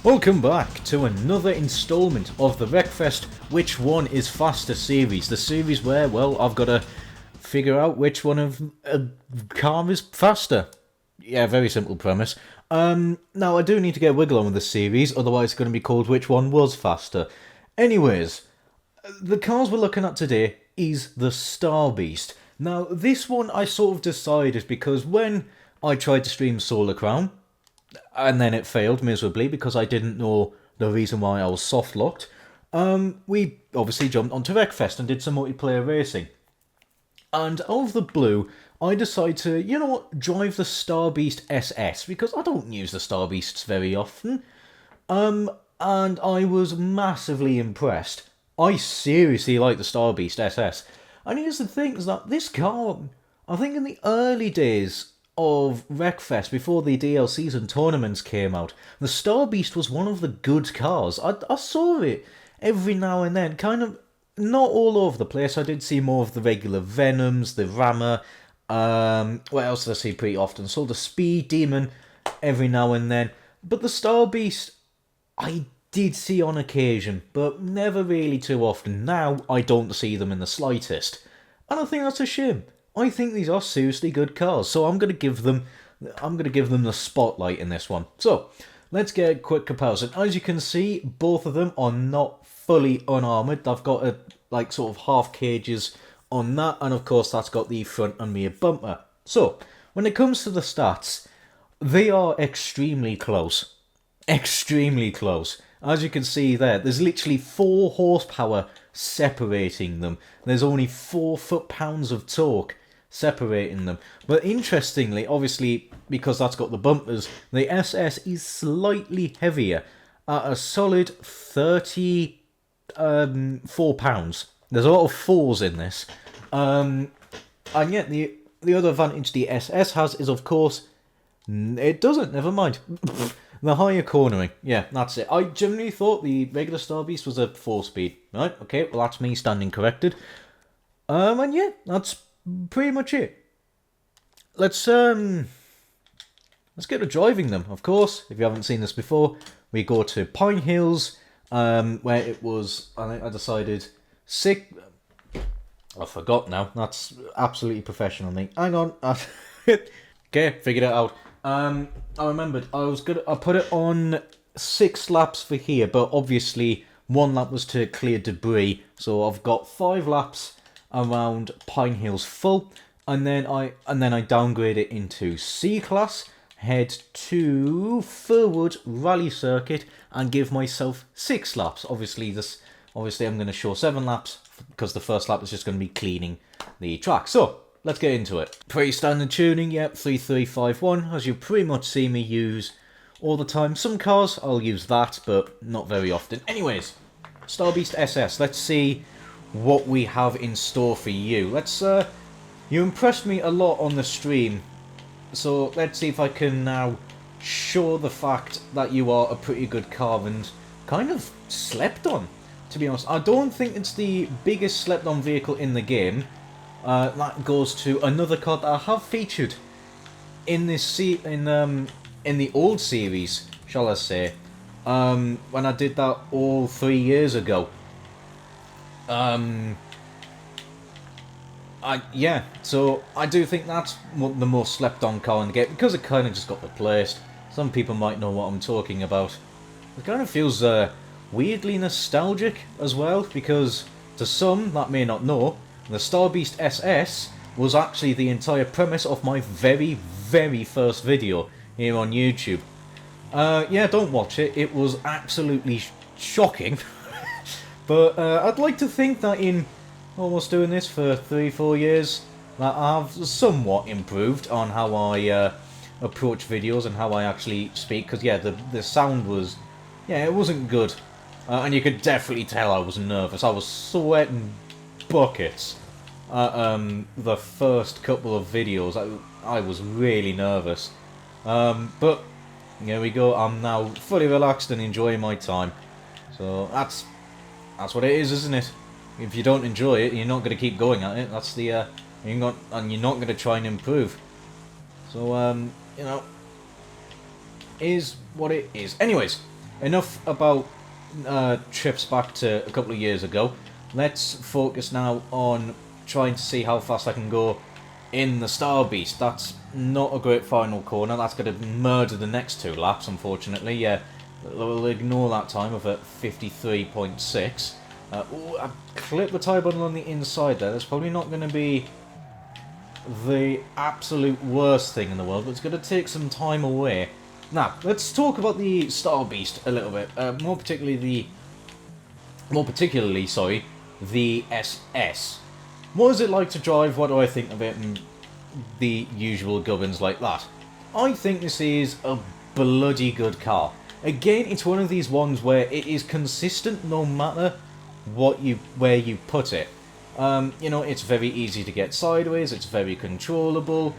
Welcome back to another installment of the Wreckfest Which One Is Faster series. The series where, well, I've got to figure out which one of a car is faster. Yeah, very simple premise. Now I do need to get a wiggle on with this series, otherwise it's going to be called Which One Was Faster. Anyways, the cars we're looking at today is the Starbeast. Now, this one I sort of decided because when I tried to stream Solar Crown, and then it failed miserably because I didn't know the reason why I was soft locked. We obviously jumped onto Wreckfest and did some multiplayer racing. And out of the blue, I decided to, you know what, drive the Starbeast SS because I don't use the Starbeasts very often. And I was massively impressed. I seriously like the Starbeast SS. And here's the thing, is that this car, I think in the early days of Wreckfest, before the DLCs and tournaments came out, the Starbeast was one of the good cars. I saw it every now and then, kind of not all over the place. I did see more of the regular Venoms, the Rammer, what else did I see pretty often? Saw the Speed Demon every now and then. But the Starbeast, I did see on occasion, but never really too often. Now, I don't see them in the slightest. And I think that's a shame. I think these are seriously good cars, so I'm gonna give them the spotlight in this one. So let's get a quick comparison. As you can see, both of them are not fully unarmored. I've got like sort of half cages on that, and of course that's got the front and rear bumper. So when it comes to the stats, they are extremely close. Extremely close. As you can see there, there's literally 4 horsepower separating them. There's only 4 foot-pounds of torque separating them. But interestingly, obviously, because that's got the bumpers, the SS is slightly heavier at a solid 34 pounds. There's a lot of 4s in this. And yet the other advantage the SS has is, of course, it doesn't, never mind. The higher cornering. Yeah, that's it. I generally thought the regular Starbeast was a 4-speed. Right, okay, well that's me standing corrected. And yeah, that's pretty much it. Let's get to driving them, of course. If you haven't seen this before, we go to Pine Hills, where it was, I think I decided, I forgot now. That's absolutely professional, me. Hang on. Okay, figured it out. I remembered. I put it on 6 laps for here, but obviously 1 lap was to clear debris. So I've got 5 laps around Pine Hills full, and then I downgrade it into C class, head to Furwood Rally Circuit, and give myself 6 laps. Obviously I'm going to show 7 laps because the first lap is just going to be cleaning the track. So let's get into it. Pretty standard tuning, yep, 3351, as you pretty much see me use all the time. Some cars I'll use that, but not very often. Anyways, Starbeast SS, let's see what we have in store for you. You impressed me a lot on the stream, so let's see if I can now show the fact that you are a pretty good car and kind of slept on, to be honest. I don't think it's the biggest slept on vehicle in the game. That goes to another car that I have featured in this in the old series, shall I say, when I did that all 3 years ago. So I do think that's the most slept on car in the game, because it kind of just got replaced. Some people might know what I'm talking about. It kind of feels weirdly nostalgic as well, because to some that may not know, the Starbeast SS was actually the entire premise of my very, very first video here on YouTube. Yeah, don't watch it. It was absolutely shocking. But I'd like to think that in almost doing this for 3-4 years, that I've somewhat improved on how I approach videos and how I actually speak. Because yeah, the sound was, yeah, it wasn't good. And you could definitely tell I was nervous. I was sweating buckets the first couple of videos. I was really nervous, but here we go. I'm now fully relaxed and enjoying my time, so that's what it is, isn't it? If you don't enjoy it, you're not going to keep going at it. That's the you're not going to try and improve. So you know, is what it is. Anyways, enough about trips back to a couple of years ago. Let's focus now on trying to see how fast I can go in the Starbeast. That's not a great final corner. That's going to murder the next two laps, unfortunately. Yeah, we'll ignore that time of at 53.6. I clipped the tyre bundle on the inside there. That's probably not going to be the absolute worst thing in the world, but it's going to take some time away. Now, let's talk about the Starbeast a little bit. More particularly, the SS. What is it like to drive? What do I think of it? And the usual gubbins like that. I think this is a bloody good car. Again, it's one of these ones where it is consistent no matter where you put it. You know, it's very easy to get sideways. It's very controllable.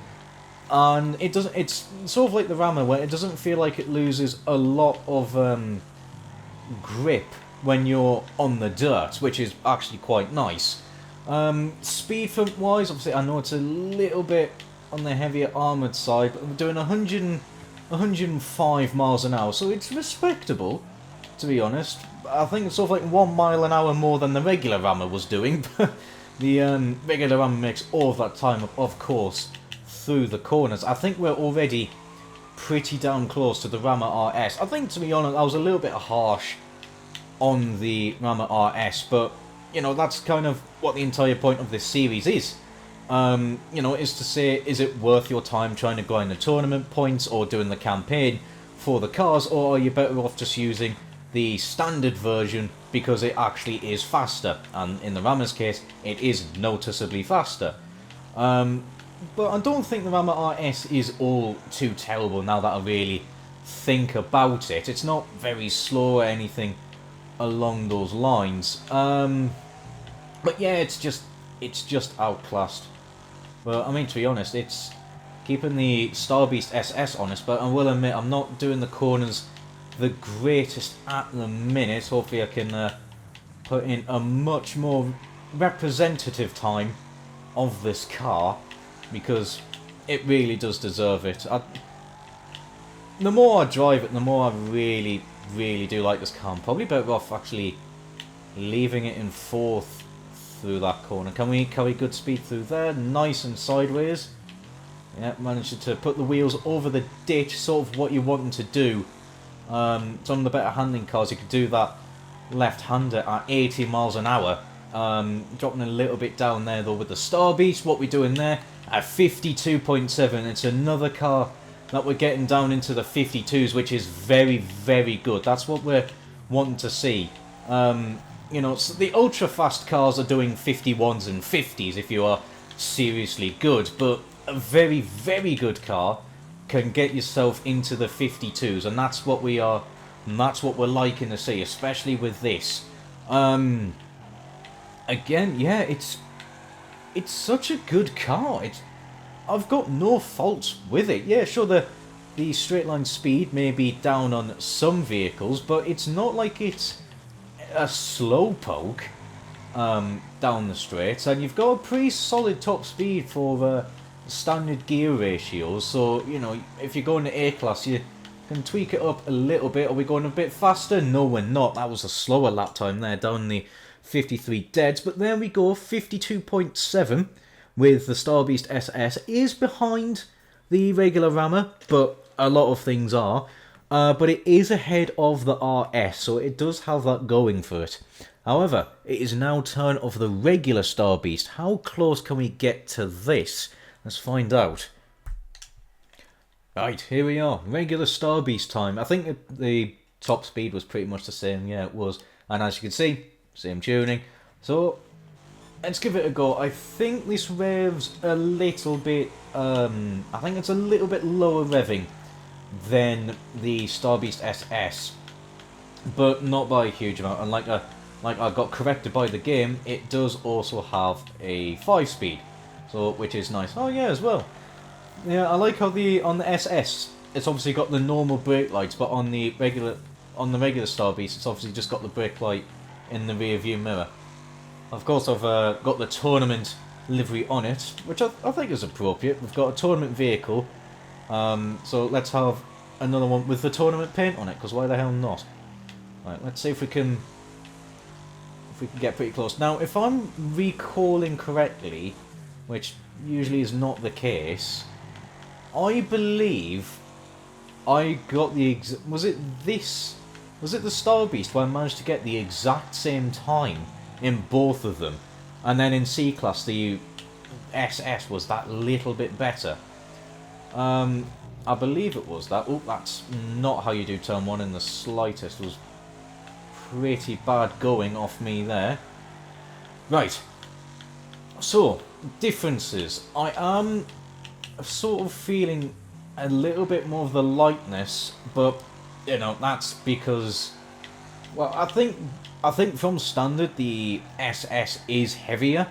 And it doesn't. It's sort of like the Rammer, where it doesn't feel like it loses a lot of grip when you're on the dirt, which is actually quite nice. Speed wise, obviously, I know it's a little bit on the heavier armoured side, but we're doing 105 miles an hour, so it's respectable, to be honest. I think it's sort of like 1 mile an hour more than the regular Rammer was doing. The regular Rammer makes all of that time up, of course, through the corners. I think we're already pretty damn close to the Rammer RS. I think, to be honest, I was a little bit harsh on the Rammer RS, but, you know, that's kind of what the entire point of this series is. You know, is to say, is it worth your time trying to grind the tournament points or doing the campaign for the cars, or are you better off just using the standard version because it actually is faster? And in the Rammer's case, it is noticeably faster. But I don't think the Rammer RS is all too terrible now that I really think about it. It's not very slow or anything along those lines. But yeah, it's just outclassed. But I mean, to be honest, it's keeping the Starbeast SS honest, but I will admit I'm not doing the corners the greatest at the minute. Hopefully I can put in a much more representative time of this car, because it really does deserve it. The more I drive it, the more I really do like this car. I'm probably better off actually leaving it in fourth through that corner. Can we carry good speed through there? Nice and sideways. Yeah, managed to put the wheels over the ditch, sort of what you want them to do. Some of the better handling cars, you could do that left-hander at 80 miles an hour. Dropping a little bit down there though with the Starbeast. What we're doing there at 52.7. It's another car that we're getting down into the 52s, which is very good. That's what we're wanting to see. You know, so the ultra fast cars are doing 51s and 50s if you are seriously good, but a very good car can get yourself into the 52s, and that's what we are, and that's what we're liking to see, especially with this. Again, yeah, it's such a good car. I've got no faults with it. Yeah, sure, the straight line speed may be down on some vehicles, but it's not like it's a slow poke down the straights, and you've got a pretty solid top speed for standard gear ratios. So, you know, if you're going to A class, you can tweak it up a little bit. Are we going a bit faster? No, we're not. That was a slower lap time there, down the 53 deads. But there we go, 52.7 with the Starbeast SS is behind the regular Rammer, but a lot of things are. But it is ahead of the RS, so it does have that going for it. However, it is now turn of the regular Starbeast. How close can we get to this? Let's find out. Right, here we are. Regular Starbeast time. I think the top speed was pretty much the same. Yeah, it was. And as you can see, same tuning. So, let's give it a go. I think this revs a little bit... I think it's a little bit lower revving than the Starbeast SS, but not by a huge amount. And like I got corrected by the game, it does also have a 5-speed, so which is nice. Oh yeah, as well. Yeah, I like how on the SS it's obviously got the normal brake lights, but on the regular Starbeast it's obviously just got the brake light in the rear view mirror. Of course, I've got the tournament livery on it, which I think is appropriate. We've got a tournament vehicle. So let's have another one with the tournament paint on it, because why the hell not? Right, let's see if we can get pretty close. Now, if I'm recalling correctly, which usually is not the case, I believe I got the was it the Starbeast where I managed to get the exact same time in both of them, and then in C-Class the SS was that little bit better. I believe it was that. Oh, that's not how you do turn 1 in the slightest. It was pretty bad going off me there. Right. So, differences. I am sort of feeling a little bit more of the lightness, but, you know, that's because, well, I think from standard the SS is heavier.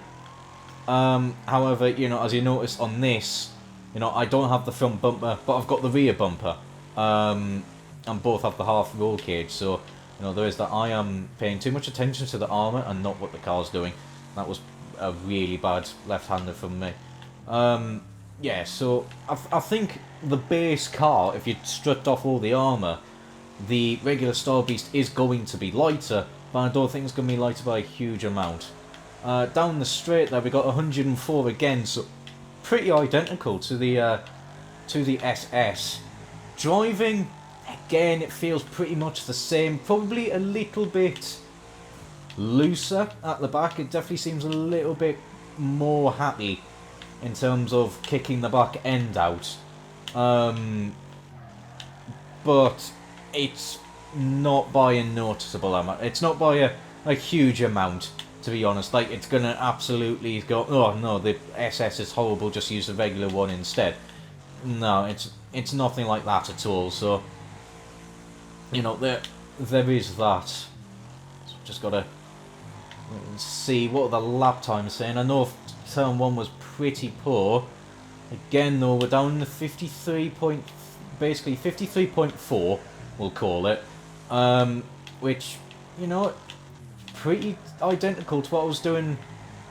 However, you know, as you notice on this, you know, I don't have the front bumper, but I've got the rear bumper. And both have the half roll cage, so, you know, there is that. I am paying too much attention to the armour and not what the car's doing. That was a really bad left-hander from me. Yeah, so I think the base car, if you stripped off all the armour, the regular Starbeast is going to be lighter, but I don't think it's going to be lighter by a huge amount. Down the straight there we got 104 again, so pretty identical to the SS. Driving, again, it feels pretty much the same, probably a little bit looser at the back. It definitely seems a little bit more happy in terms of kicking the back end out. But it's not by a noticeable amount. It's not by a huge amount, to be honest. Like, it's gonna absolutely go, oh no, the SS is horrible, just use the regular one instead. No, it's nothing like that at all. So, you know, there is that. So just gotta see what the lap time is saying. I know turn 1 was pretty poor. Again, though, we're down to 53.4, we'll call it. Which, you know, pretty identical to what I was doing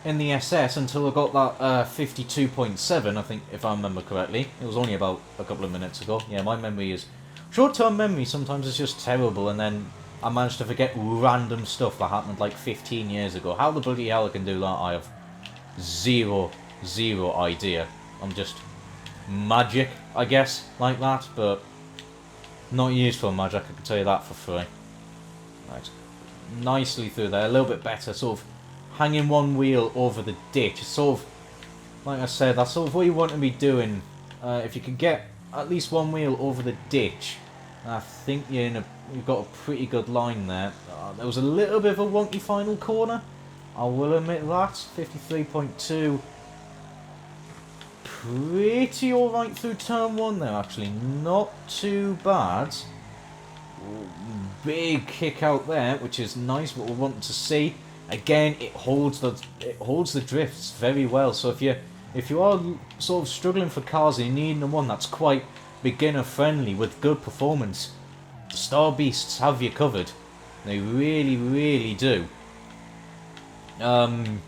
in the SS until I got that 52.7, I think, if I remember correctly. It was only about a couple of minutes ago. Yeah, my memory is... short-term memory sometimes is just terrible, and then I managed to forget random stuff that happened like 15 years ago. How the bloody hell I can do that, I have zero idea. I'm just magic, I guess, like that, but not useful magic, I can tell you that for free. Right, nicely through there, a little bit better, sort of hanging one wheel over the ditch. It's sort of, like I said, that's sort of what you want to be doing. If you can get at least one wheel over the ditch, I think you've got a pretty good line there. There was a little bit of a wonky final corner, I will admit that. 53.2. Pretty alright through turn 1 there, actually. Not too bad. Big kick out there, which is nice, what we're wanting to see. Again, it holds the drifts very well. So if you are sort of struggling for cars and you need one that's quite beginner friendly with good performance, Starbeasts have you covered. They really do. And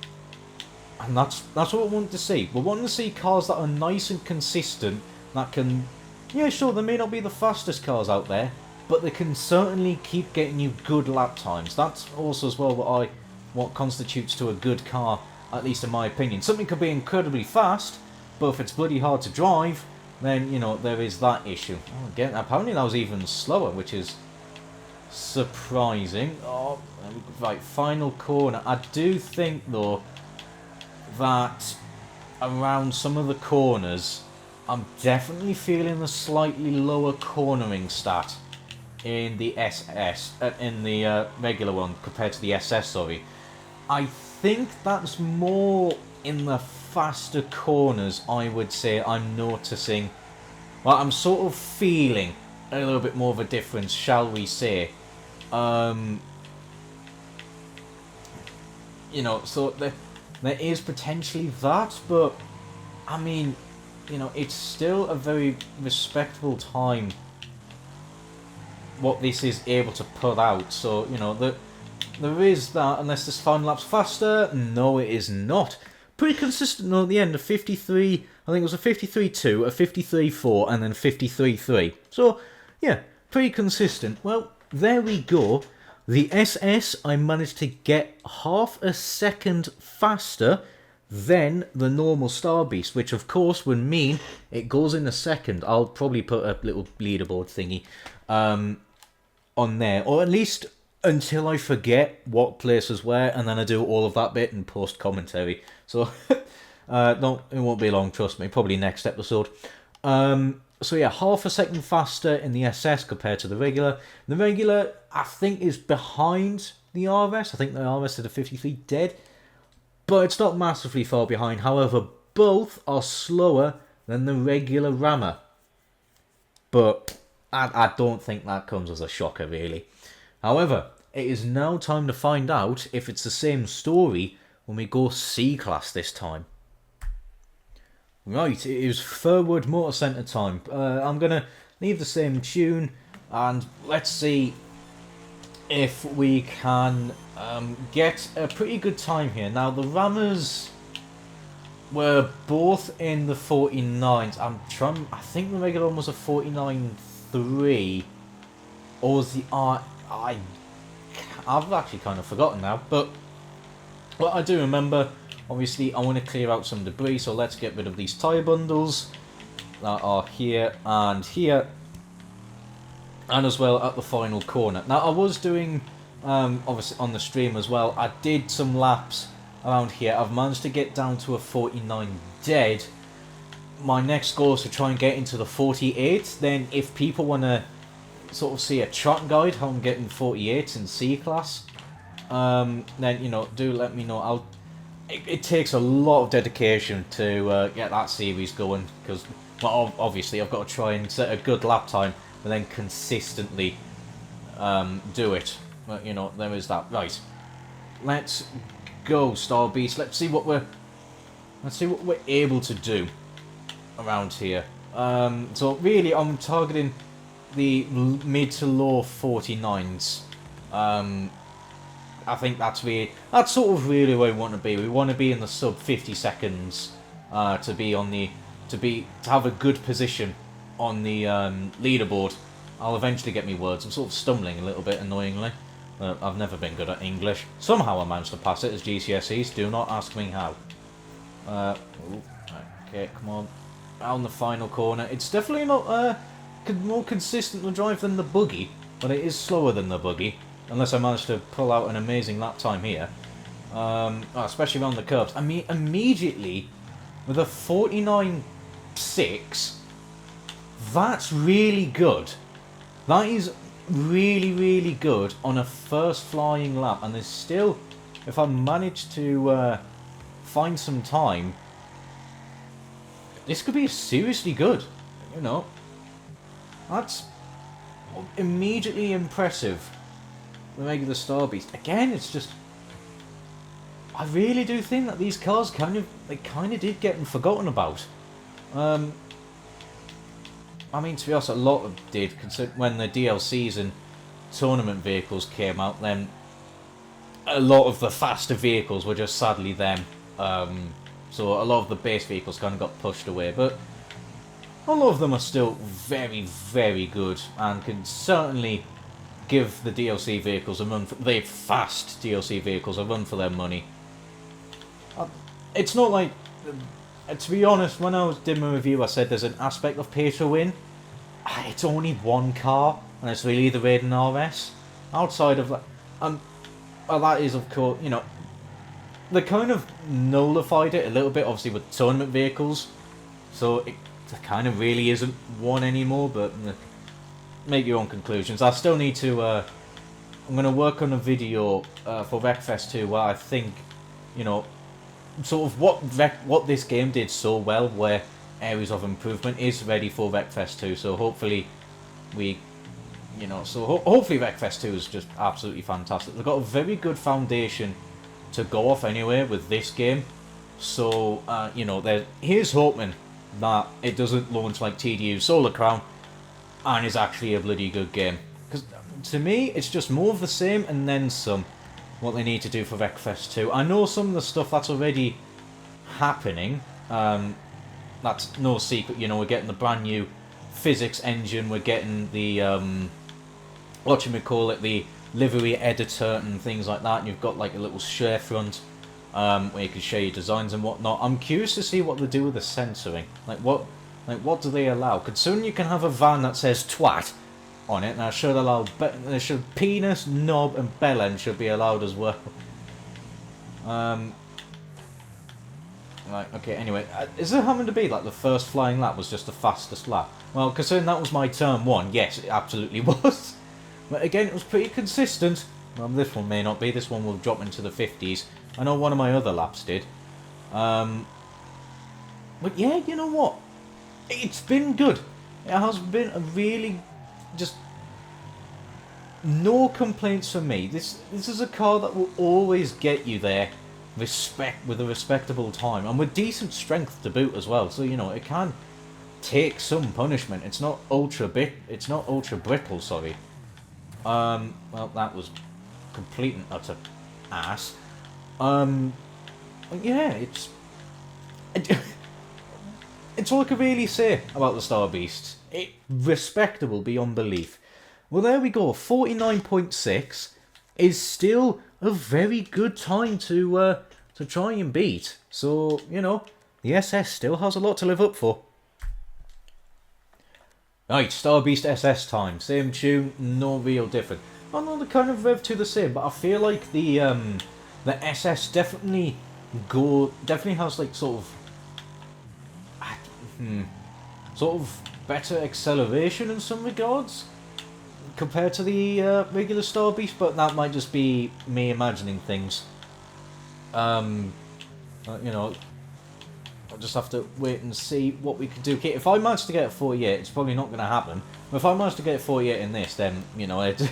that's what we want to see. We're wanting to see cars that are nice and consistent, that can, yeah, sure, they may not be the fastest cars out there, but they can certainly keep getting you good lap times. That's also as well what constitutes to a good car, at least in my opinion. Something could be incredibly fast, but if it's bloody hard to drive, then, you know, there is that issue. Oh, again, apparently that was even slower, which is surprising. Oh, right, final corner. I do think, though, that around some of the corners, I'm definitely feeling a slightly lower cornering stat in the SS, in the regular one compared to the SS, sorry. I think that's more in the faster corners, I would say. I'm noticing, well, I'm sort of feeling a little bit more of a difference, shall we say. You know, so there is potentially that, but I mean, you know, it's still a very respectable time what this is able to put out. So, you know, there is that, unless this final lap's faster. No, it is not. Pretty consistent though at the end, of 53, I think it was a 53.2, a 53.4, and then 53.3. So, yeah, pretty consistent. Well, there we go. The SS, I managed to get half a second faster than the normal Starbeast, which of course would mean it goes in a second. I'll probably put a little leaderboard thingy on there, or at least until I forget what places were, and then I do all of that bit in post commentary. So no, it won't be long, trust me. Probably next episode. So yeah, half a second faster in the SS compared to the regular. The regular, I think, is behind the RS. I think the RS did a 53 dead, but it's not massively far behind. However, both are slower than the regular rammer. But I don't think that comes as a shocker, really. However, it is now time to find out if it's the same story when we go C-Class this time. Right, it is Furwood Motor Centre time. I'm going to leave the same tune, and let's see if we can get a pretty good time here. Now, the Rammers were both in the 49s. I think the regular one was a 49.3, or was the I've actually kind of forgotten now, but what I do remember, obviously, I want to clear out some debris, so let's get rid of these tyre bundles that are here, and as well at the final corner. Now, I was doing, obviously on the stream as well, I did some laps around here. I've managed to get down to a 49 dead. My next goal is to try and get into the 48. Then if people want to sort of see a track guide how I'm getting 48s in C-Class, then, you know, do let me know. It takes a lot of dedication to get that series going, because, well, obviously I've got to try and set a good lap time, but then consistently do it. But, you know, there is that. Right, let's go, Starbeast. Let's see what we're able to do around here. So really, I'm targeting the mid to low 49s. I think that's sort of really where we want to be. We want to be in the sub 50 seconds to have a good position on the leaderboard. I'll eventually get me words. I'm sort of stumbling a little bit annoyingly. I've never been good at English. Somehow I managed to pass it as GCSEs. Do not ask me how. Okay, come on. Around the final corner. It's definitely not more consistent to drive than the buggy, but it is slower than the buggy. Unless I manage to pull out an amazing lap time here. Especially around the curves. I mean, immediately, with a 49.6, that's really good. That is really, really good on a first flying lap. And there's still, if I manage to find some time, this could be seriously good. You know, that's immediately impressive. The regular Starbeast. Again, it's just, I really do think that these cars kind of did get forgotten about. I mean, to be honest, a lot of did, when the DLCs and tournament vehicles came out, then a lot of the faster vehicles were just sadly them. So a lot of the base vehicles kind of got pushed away, but a lot of them are still very, very good and can certainly give the DLC vehicles a run for the fast DLC vehicles a run for their money. It's not like, to be honest, when I did my review, I said there's an aspect of pay to win. It's only one car, and it's really the Raiden RS. Outside of that, well, that is, of course, you know, they kind of nullified it a little bit, obviously with tournament vehicles, so it kind of really isn't one anymore. But make your own conclusions. I still need to, I'm going to work on a video for Wreckfest 2 where I think, you know, sort of what this game did so well, where areas of improvement is ready for Wreckfest 2. So hopefully hopefully Wreckfest 2 is just absolutely fantastic. They've got a very good foundation to go off anyway with this game. So, you know, here's hoping that it doesn't launch like TDU Solar Crown and is actually a bloody good game. Because to me, it's just more of the same and then some, what they need to do for Wreckfest 2. I know some of the stuff that's already happening. That's no secret, you know, we're getting the brand new physics engine, we're getting the, the livery editor and things like that, and you've got like a little share front where you can share your designs and whatnot. I'm curious to see what they do with the censoring. What do they allow? Considering you can have a van that says twat on it, and I should allow penis, knob, and bellend should be allowed as well. Right, okay, anyway, is it having to be like the first flying lap was just the fastest lap? Well, considering that was my turn 1, yes, it absolutely was. But again, it was pretty consistent. Well, this one may not be, this one will drop into the 50s. I know one of my other laps did. But yeah, you know what? It's been good. It has been a really, just, no complaints from me. This is a car that will always get you there with a respectable time, and with decent strength to boot as well, so you know it can take some punishment. It's not ultra brittle, sorry. Well, that was complete and utter ass. Yeah, it's all I can really say about the Starbeast. It's respectable beyond belief. Well, there we go. 49.6 is still a very good time to try and beat. So, you know, the SS still has a lot to live up for. Right, Starbeast SS time. Same tune, no real different. I know they kind of rev to the same, but I feel like the SS definitely has like sort of better acceleration in some regards compared to the regular Starbeast, but that might just be me imagining things. You know, I'll just have to wait and see what we can do. Okay, if I manage to get a 48, it's probably not going to happen. But if I manage to get a 48 in this, then, you know, it's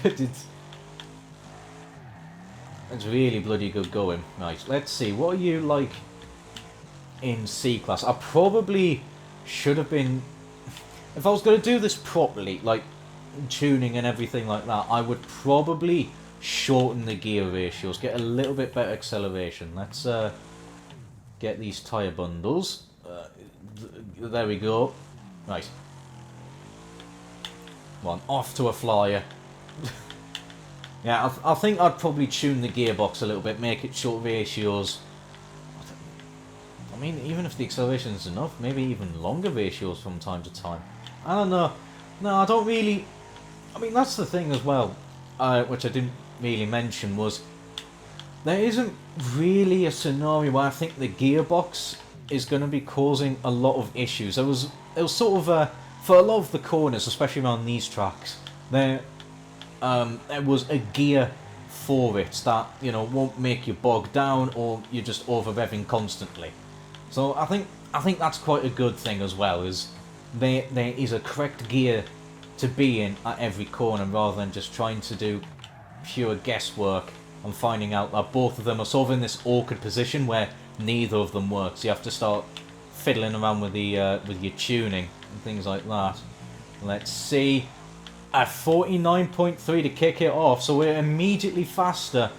really bloody good going. Right, let's see. What are you like in C-Class? I probably should have been... If I was going to do this properly, like tuning and everything like that, I would probably shorten the gear ratios, get a little bit better acceleration. Let's get these tyre bundles. There we go. Right. One off to a flyer. Yeah, I think I'd probably tune the gearbox a little bit, make it short ratios. I mean, even if the acceleration is enough, maybe even longer ratios from time to time. I don't know. No, I don't really... I mean, that's the thing as well, which I didn't really mention, was there isn't really a scenario where I think the gearbox is going to be causing a lot of issues. It was sort of, for a lot of the corners, especially around these tracks, there was a gear for it that, you know, won't make you bog down or you're just over revving constantly. So I think that's quite a good thing as well, is there is a correct gear to be in at every corner rather than just trying to do pure guesswork and finding out that both of them are sort of in this awkward position where neither of them works. You have to start fiddling around with the with your tuning and things like that. Let's see. At 49.3 to kick it off, so we're immediately faster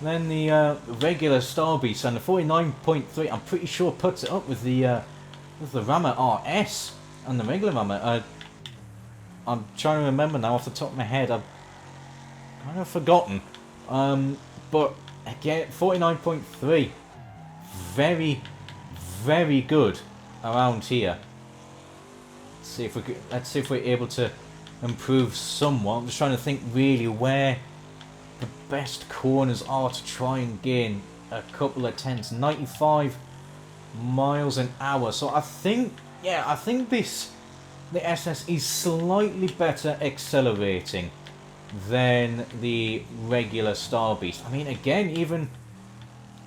than the regular Starbeast, and the 49.3 I'm pretty sure puts it up with the Rammer RS and the regular Rammer. I'm trying to remember now off the top of my head. I've kind of forgotten. But again, 49.3, very, very good around here. Let's see if we're able to improve somewhat. I'm just trying to think really where the best corners are to try and gain a couple of tenths. 95 miles an hour. So I think, yeah, I think the SS is slightly better accelerating than the regular Starbeast. I mean, again, even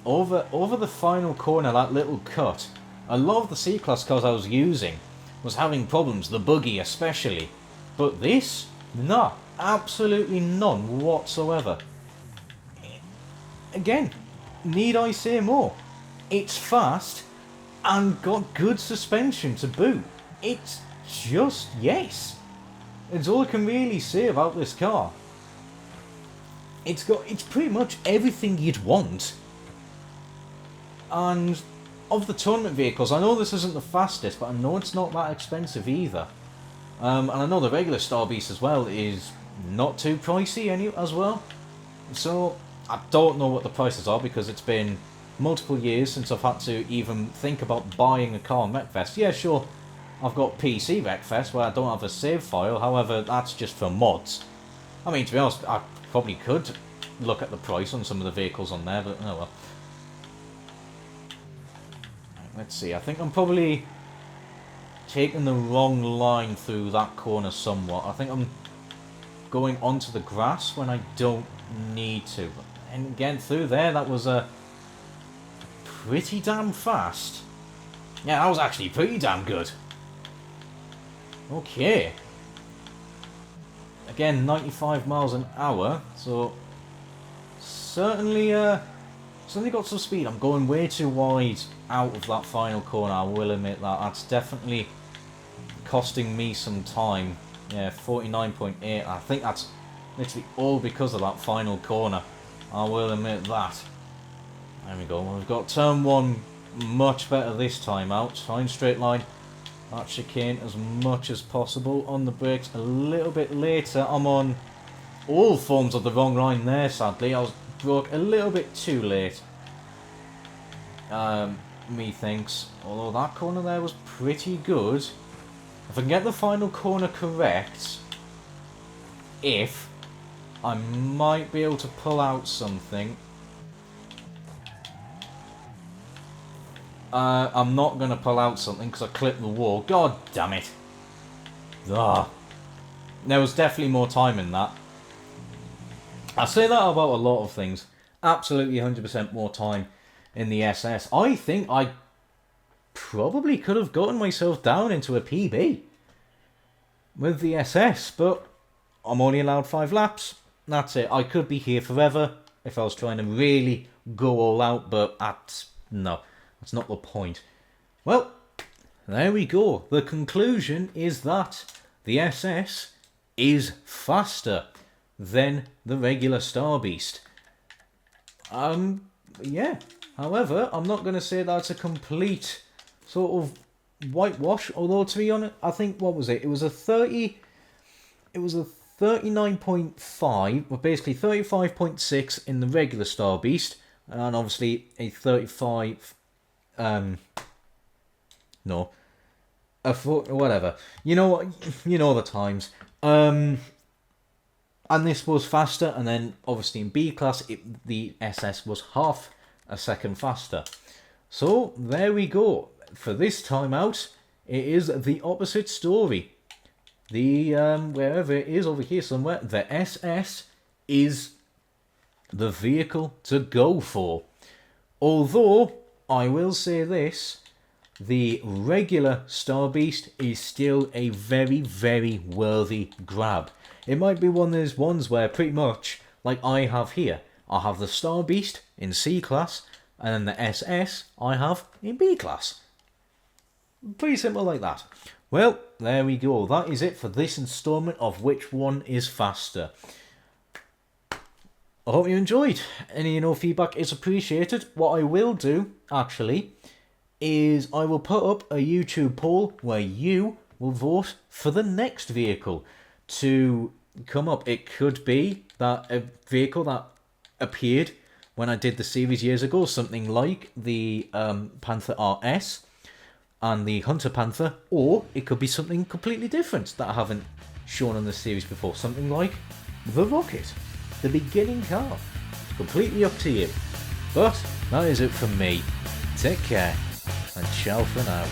over the final corner, that little cut, a lot of the C-Class cars I was using was having problems, the buggy especially. But this, no, absolutely none whatsoever. Again, need I say more? It's fast and got good suspension to boot. It's just yes. It's all I can really say about this car. It's pretty much everything you'd want. And of the tournament vehicles, I know this isn't the fastest, but I know it's not that expensive either. And I know the regular Starbeast as well is not too pricey as well. So, I don't know what the prices are because it's been multiple years since I've had to even think about buying a car on Wreckfest. Yeah, sure, I've got PC Wreckfest where I don't have a save file, however, that's just for mods. I mean, to be honest, I probably could look at the price on some of the vehicles on there, but oh well. Let's see, I think I'm probably taking the wrong line through that corner somewhat. I think I'm going onto the grass when I don't need to. And again, through there, that was pretty damn fast. Yeah, that was actually pretty damn good. Okay. Again, 95 miles an hour, so certainly got some speed. I'm going way too wide out of that final corner, I will admit that. That's definitely costing me some time. Yeah, 49.8. I think that's literally all because of that final corner. I will admit that. There we go. We've got turn 1 much better this time out. Fine straight line. That chicane as much as possible. On the brakes a little bit later. I'm on all forms of the wrong line there, sadly. I was broke a little bit too late. Methinks. Although that corner there was pretty good. If I can get the final corner correct, I might be able to pull out something. I'm not going to pull out something because I clipped the wall. God damn it. Ugh. There was definitely more time in that. I say that about a lot of things. Absolutely 100% more time in the SS. I think I probably could have gotten myself down into a PB with the SS, but I'm only allowed 5 laps. That's it. I could be here forever if I was trying to really go all out, but no, that's not the point. Well, there we go. The conclusion is that the SS is faster than the regular Starbeast. Yeah. However, I'm not going to say that's a complete sort of whitewash, although to be honest, I think, what was it? It was a 39.5, well basically 35.6 in the regular Starbeast, and obviously a 35, whatever. You know the times. And this was faster, and then obviously in B class, the SS was half a second faster. So there we go. For this time out, it is the opposite story. The wherever it is over here somewhere, the SS is the vehicle to go for. Although I will say this, the regular Starbeast is still a very, very worthy grab. It might be one of those ones where pretty much, like I have here, I have the Starbeast in C class, and then the SS I have in B class. Pretty simple like that. Well, there we go. That is it for this instalment of Which One Is Faster. I hope you enjoyed. Any feedback is appreciated. What I will do, actually, is I will put up a YouTube poll where you will vote for the next vehicle to come up. It could be that a vehicle that appeared when I did the series years ago, something like the Panther RS and the Hunter Panther, or it could be something completely different that I haven't shown on the series before, something like the Rocket, the beginning car. It's completely up to you. But that is it from me. Take care, and ciao for now.